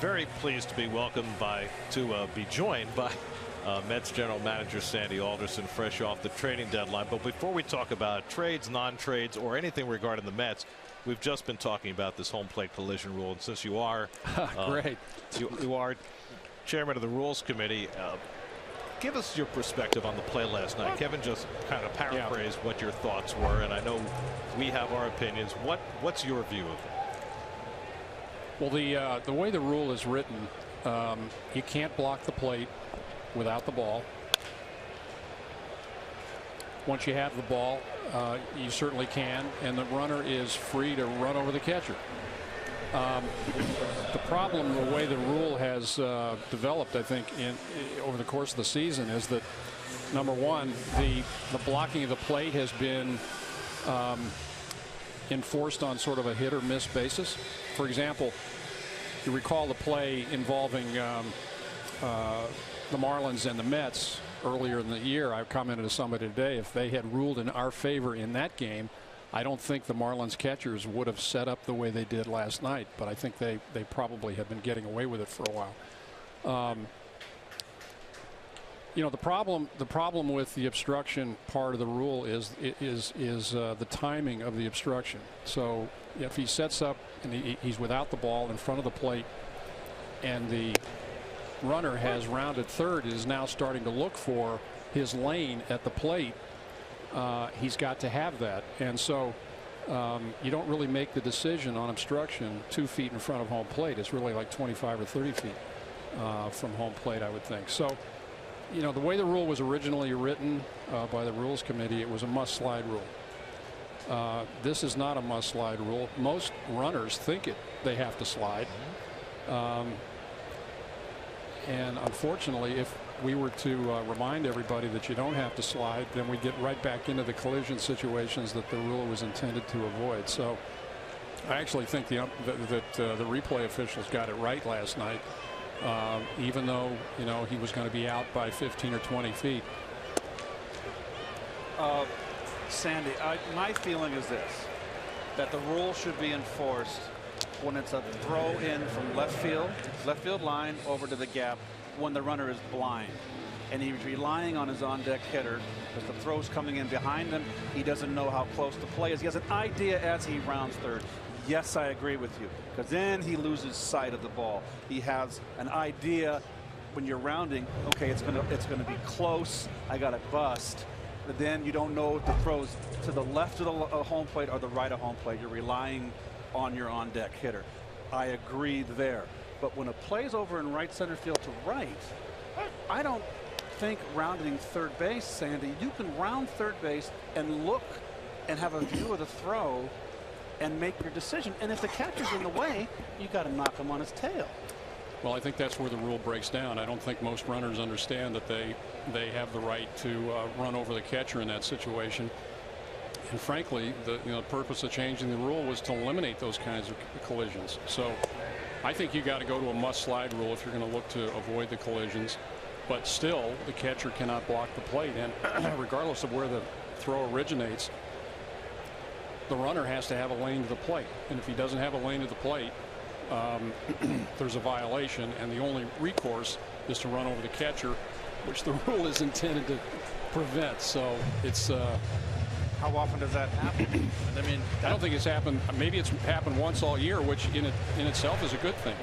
very pleased to be be joined by Mets general manager Sandy Alderson, fresh off the trading deadline. But before we talk about trades, non-trades, or anything regarding the Mets, we've just been talking about this home plate collision rule. And since you are great, you are chairman of the Rules Committee, give us your perspective on the play last night. Kevin just kind of paraphrased what your thoughts were, and I know we have our opinions. What's your view of it? Well, the way the rule is written, you can't block the plate without the ball. Once you have the ball, you certainly can, and the runner is free to run over the catcher. The problem, the way the rule has developed, I think, over the course of the season, is that, number one, the blocking of the plate has been enforced on sort of a hit or miss basis. For example, you recall the play involving the Marlins and the Mets earlier in the year. I commented to somebody today, if they had ruled in our favor in that game, I don't think the Marlins catchers would have set up the way they did last night, but I think they probably have been getting away with it for a while. You know, the problem with the obstruction part of the rule is the timing of the obstruction. So if he sets up and he's without the ball in front of the plate, and the runner has rounded third, is now starting to look for his lane at the plate, he's got to have that. And so you don't really make the decision on obstruction 2 feet in front of home plate. It's really like 25 or 30 feet from home plate, I would think. So, you know, the way the rule was originally written by the Rules Committee, it was a must-slide rule. This is not a must-slide rule. Most runners think they have to slide. And unfortunately, if we were to remind everybody that you don't have to slide, then we get right back into the collision situations that the rule was intended to avoid. So I actually think that the replay officials got it right last night, even though, you know, he was going to be out by 15 or 20 feet. Sandy, my feeling is this, that the rule should be enforced when it's a throw in from left field line over to the gap, when the runner is blind and he's relying on his on-deck hitter because the throw's coming in behind him. He doesn't know how close the play is. He has an idea as he rounds third. Yes, I agree with you, because then he loses sight of the ball. He has an idea when you're rounding, okay, it's gonna be close, I got it bust. But then you don't know if the throw's to the left of the home plate or the right of home plate. You're relying on your on-deck hitter. I agree there. But when a play's over in right center field to right, I don't think rounding third base, Sandy, you can round third base and look and have a view of the throw and make your decision. And if the catcher's in the way, you got to knock him on his tail. Well, I think that's where the rule breaks down. I don't think most runners understand that they have the right to run over the catcher in that situation. And frankly, the purpose of changing the rule was to eliminate those kinds of collisions. So I think you got to go to a must-slide rule if you're going to look to avoid the collisions. But still, the catcher cannot block the plate, and regardless of where the throw originates, the runner has to have a lane to the plate. And if he doesn't have a lane to the plate, there's a violation, and the only recourse is to run over the catcher, which the rule is intended to prevent. So it's how often does that happen? I mean, I don't think it's happened. Maybe it's happened once all year, which in itself is a good thing.